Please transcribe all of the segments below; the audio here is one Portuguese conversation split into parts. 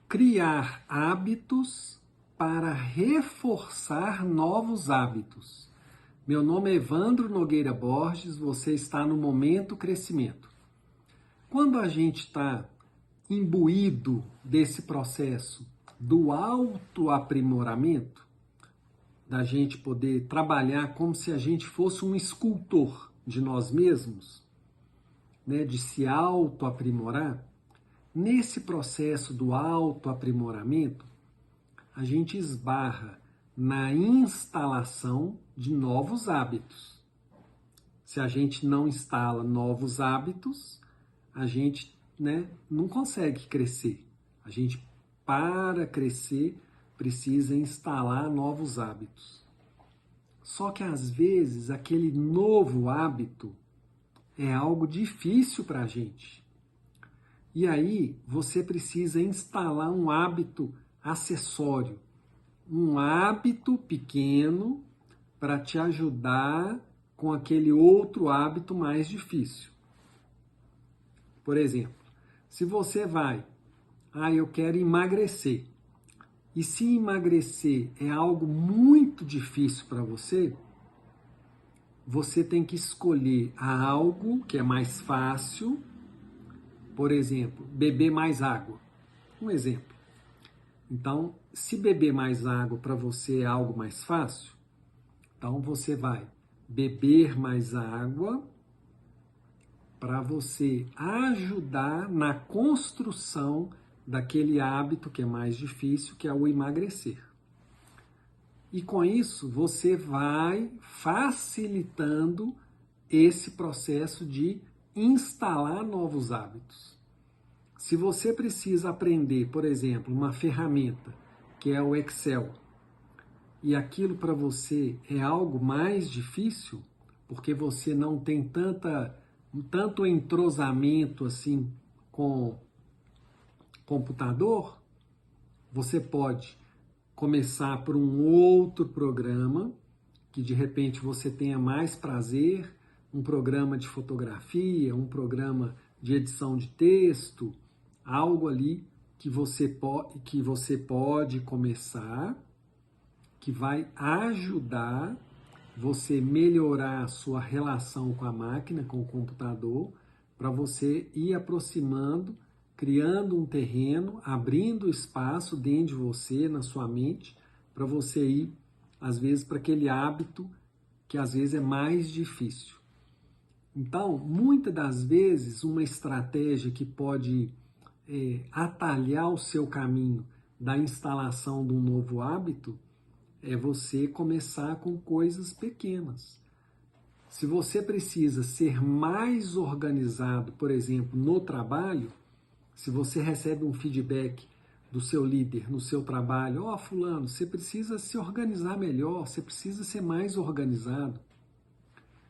criar hábitos para reforçar novos hábitos. Meu nome é Evandro Nogueira Borges, você está no Momento Crescimento. Quando a gente está imbuído desse processo do autoaprimoramento, da gente poder trabalhar como se a gente fosse um escultor de nós mesmos, né, de se autoaprimorar, nesse processo do autoaprimoramento, a gente esbarra na instalação de novos hábitos. Se a gente não instala novos hábitos, a gente, né, não consegue crescer. A gente, para crescer, precisa instalar novos hábitos. Só que às vezes aquele novo hábito é algo difícil para a gente. E aí você precisa instalar um hábito acessório, um hábito pequeno para te ajudar com aquele outro hábito mais difícil. Por exemplo, se você vai, eu quero emagrecer. E se emagrecer é algo muito difícil para você, você tem que escolher algo que é mais fácil. Por exemplo, beber mais água. Um exemplo. Então, se beber mais água para você é algo mais fácil, então você vai beber mais água para você ajudar na construção daquele hábito que é mais difícil, que é o emagrecer. E com isso, você vai facilitando esse processo de instalar novos hábitos. Se você precisa aprender, por exemplo, uma ferramenta que é o Excel, e aquilo para você é algo mais difícil, porque você não tem tanto entrosamento assim com computador, você pode começar por um outro programa que de repente você tenha mais prazer, um programa de fotografia, um programa de edição de texto, algo ali que você pode começar, que vai ajudar você melhorar a sua relação com a máquina, com o computador, para você ir aproximando, criando um terreno, abrindo espaço dentro de você, na sua mente, para você ir, às vezes, para aquele hábito que às vezes é mais difícil. Então, muitas das vezes, uma estratégia que pode atalhar o seu caminho da instalação de um novo hábito é você começar com coisas pequenas. Se você precisa ser mais organizado, por exemplo, no trabalho, se você recebe um feedback do seu líder no seu trabalho, fulano, você precisa se organizar melhor, você precisa ser mais organizado.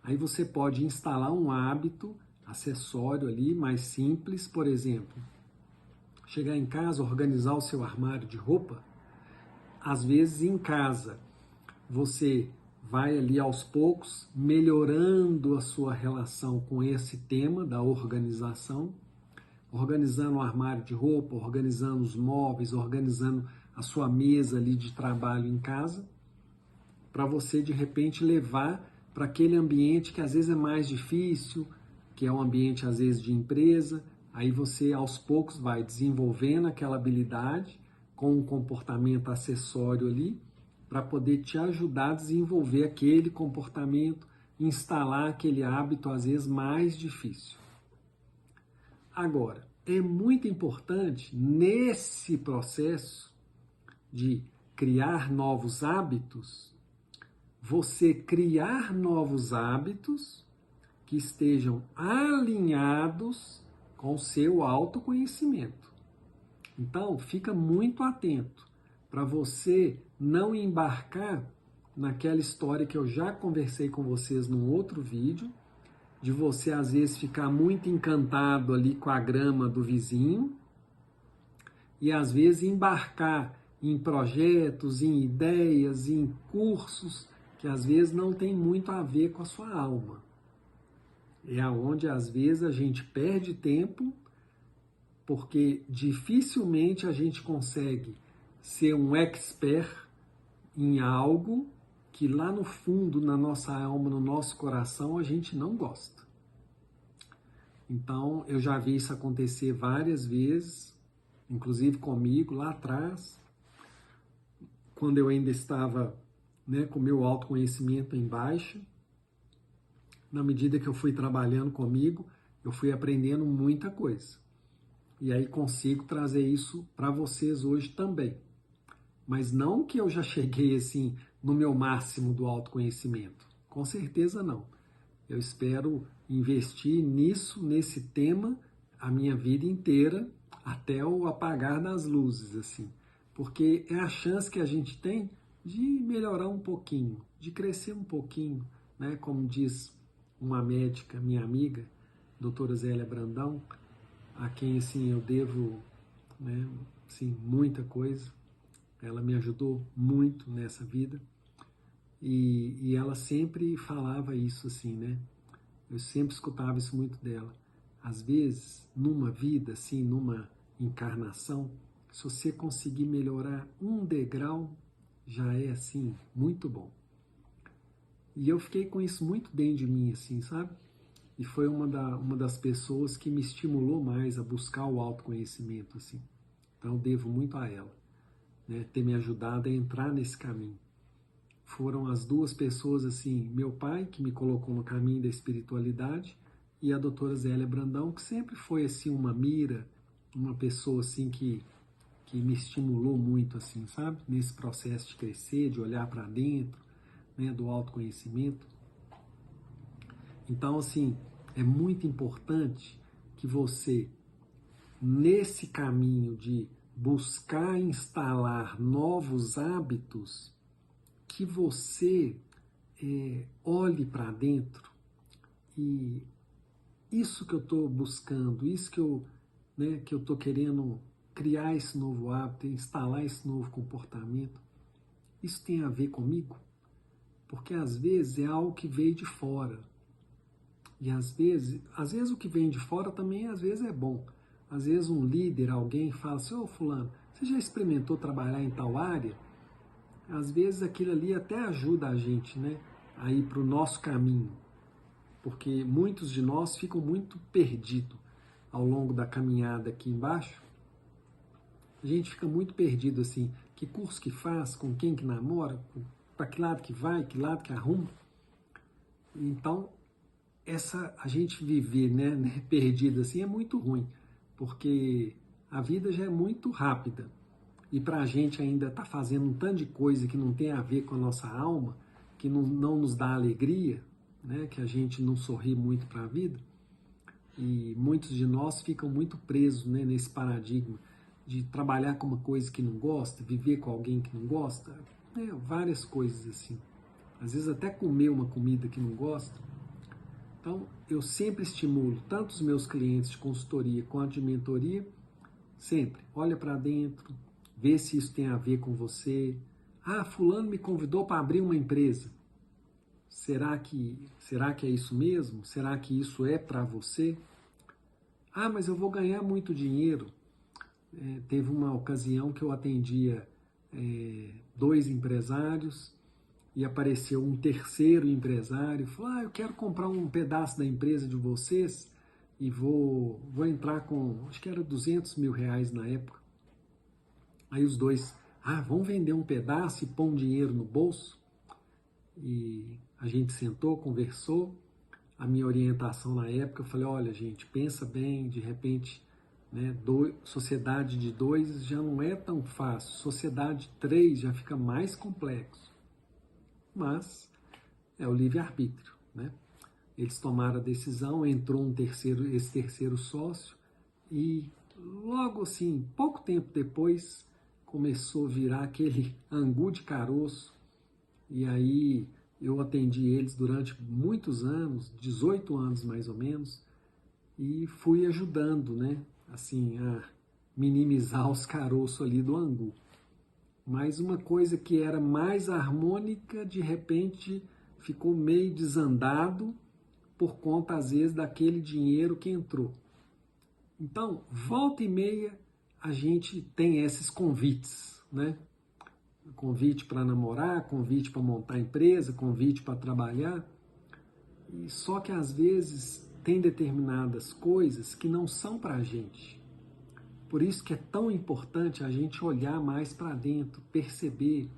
Aí você pode instalar um hábito acessório ali, mais simples, por exemplo, chegar em casa, organizar o seu armário de roupa. Às vezes em casa você vai ali aos poucos melhorando a sua relação com esse tema da organização, organizando o armário de roupa, organizando os móveis, organizando a sua mesa ali de trabalho em casa, para você de repente levar para aquele ambiente que às vezes é mais difícil, que é um ambiente às vezes de empresa. Aí você aos poucos vai desenvolvendo aquela habilidade com um comportamento acessório ali, para poder te ajudar a desenvolver aquele comportamento, instalar aquele hábito às vezes mais difícil. Agora, é muito importante nesse processo de criar novos hábitos, você criar novos hábitos que estejam alinhados com o seu autoconhecimento. Então, fica muito atento para você não embarcar naquela história que eu já conversei com vocês num outro vídeo, de você às vezes ficar muito encantado ali com a grama do vizinho e às vezes embarcar em projetos, em ideias, em cursos que às vezes não tem muito a ver com a sua alma. É aonde às vezes a gente perde tempo porque dificilmente a gente consegue ser um expert em algo que lá no fundo, na nossa alma, no nosso coração, a gente não gosta. Então, eu já vi isso acontecer várias vezes, inclusive comigo lá atrás, quando eu ainda estava, né, com o meu autoconhecimento em baixa. Na medida que eu fui trabalhando comigo, eu fui aprendendo muita coisa. E aí consigo trazer isso para vocês hoje também. Mas não que eu já cheguei assim no meu máximo do autoconhecimento. Com certeza não. Eu espero investir nisso, nesse tema, a minha vida inteira, até o apagar das luzes, assim. Porque é a chance que a gente tem de melhorar um pouquinho, de crescer um pouquinho, né? Como diz uma médica, minha amiga, doutora Zélia Brandão, a quem assim eu devo, né, assim, muita coisa. Ela me ajudou muito nessa vida e ela sempre falava isso assim, né? Eu sempre escutava isso muito dela. Às vezes, numa vida, assim, numa encarnação, se você conseguir melhorar um degrau, já é assim muito bom. E eu fiquei com isso muito dentro de mim, assim, sabe? E foi uma das pessoas que me estimulou mais a buscar o autoconhecimento, assim. Então, eu devo muito a ela, né, ter me ajudado a entrar nesse caminho. Foram as duas pessoas, assim, meu pai, que me colocou no caminho da espiritualidade, e a doutora Zélia Brandão, que sempre foi, assim, uma mira, uma pessoa, assim, que me estimulou muito, assim, sabe? Nesse processo de crescer, de olhar para dentro, né, do autoconhecimento. Então, assim, é muito importante que você, nesse caminho de buscar instalar novos hábitos, que você olhe para dentro e isso que eu estou buscando, isso que eu estou querendo criar esse novo hábito, instalar esse novo comportamento, isso tem a ver comigo? Porque às vezes é algo que veio de fora. E às vezes o que vem de fora também às vezes é bom. Às vezes um líder, alguém fala assim, ô fulano, você já experimentou trabalhar em tal área? Às vezes aquilo ali até ajuda a gente, né, a ir para o nosso caminho. Porque muitos de nós ficam muito perdidos ao longo da caminhada aqui embaixo. A gente fica muito perdido assim, que curso que faz, com quem que namora, para que lado que vai, que lado que arruma. Então, a gente viver, né, perdido assim é muito ruim, porque a vida já é muito rápida. E para a gente ainda tá fazendo um tanto de coisa que não tem a ver com a nossa alma, que não nos dá alegria, né, que a gente não sorri muito para a vida. E muitos de nós ficam muito presos, né, nesse paradigma de trabalhar com uma coisa que não gosta, viver com alguém que não gosta, né, várias coisas assim. Às vezes até comer uma comida que não gosta. Então, eu sempre estimulo tanto os meus clientes de consultoria quanto de mentoria, sempre, olha para dentro, vê se isso tem a ver com você. Ah, fulano me convidou para abrir uma empresa. Será que é isso mesmo? Será que isso é para você? Ah, mas eu vou ganhar muito dinheiro. Teve uma ocasião que eu atendia 2 empresários e apareceu um terceiro empresário e falou, eu quero comprar um pedaço da empresa de vocês e vou entrar com, acho que era R$200.000 na época. Aí os dois, vamos vender um pedaço e pôr um dinheiro no bolso? E a gente sentou, conversou. A minha orientação na época, eu falei, olha gente, pensa bem, de repente, né, sociedade de 2 já não é tão fácil, sociedade de 3 já fica mais complexo. Mas é o livre-arbítrio, né? Eles tomaram a decisão, entrou esse terceiro sócio e logo assim, pouco tempo depois, começou a virar aquele angu de caroço e aí eu atendi eles durante muitos anos, 18 anos mais ou menos, e fui ajudando, né, assim, a minimizar os caroços ali do angu. Mas uma coisa que era mais harmônica, de repente ficou meio desandado por conta, às vezes, daquele dinheiro que entrou. Então, volta e meia, a gente tem esses convites, né? Convite para namorar, convite para montar empresa, convite para trabalhar. E só que às vezes tem determinadas coisas que não são para a gente. Por isso que é tão importante a gente olhar mais para dentro, perceber,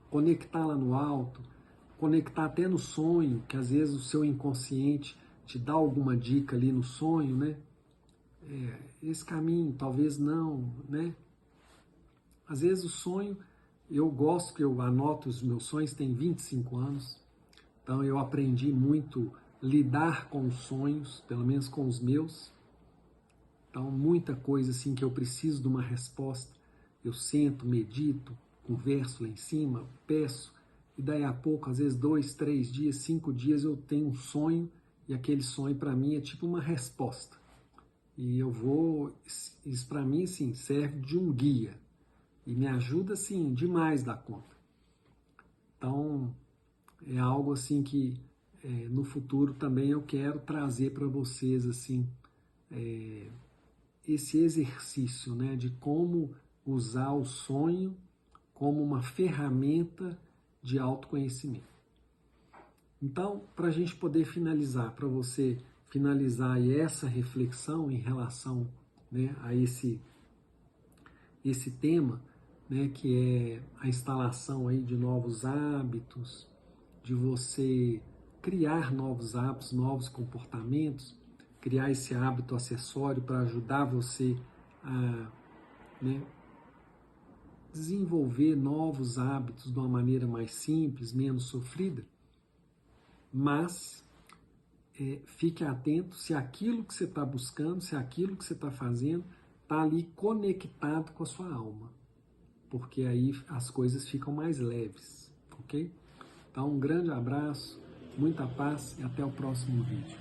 conectar lá no alto, conectar até no sonho, que às vezes o seu inconsciente te dá alguma dica ali no sonho, né? Esse caminho, talvez não, né? Às vezes o sonho, eu gosto que eu anoto os meus sonhos, tem 25 anos, então eu aprendi muito lidar com os sonhos, pelo menos com os meus. Então, muita coisa assim que eu preciso de uma resposta, eu sento, medito, converso lá em cima, peço, e daí a pouco, às vezes 2, 3 dias, 5 dias, eu tenho um sonho, e aquele sonho para mim é tipo uma resposta. E eu vou, isso para mim, assim, serve de um guia, e me ajuda, assim, demais da conta. Então, é algo assim que no futuro também eu quero trazer para vocês, assim, esse exercício, né, de como usar o sonho como uma ferramenta de autoconhecimento. Então, para a gente poder finalizar, para você finalizar essa reflexão em relação, né, a esse tema, né, que é a instalação aí de novos hábitos, de você criar novos hábitos, novos comportamentos, criar esse hábito acessório para ajudar você a, né, desenvolver novos hábitos de uma maneira mais simples, menos sofrida. Mas fique atento se aquilo que você está buscando, se aquilo que você está fazendo está ali conectado com a sua alma, porque aí as coisas ficam mais leves, ok? Então, um grande abraço, muita paz e até o próximo vídeo.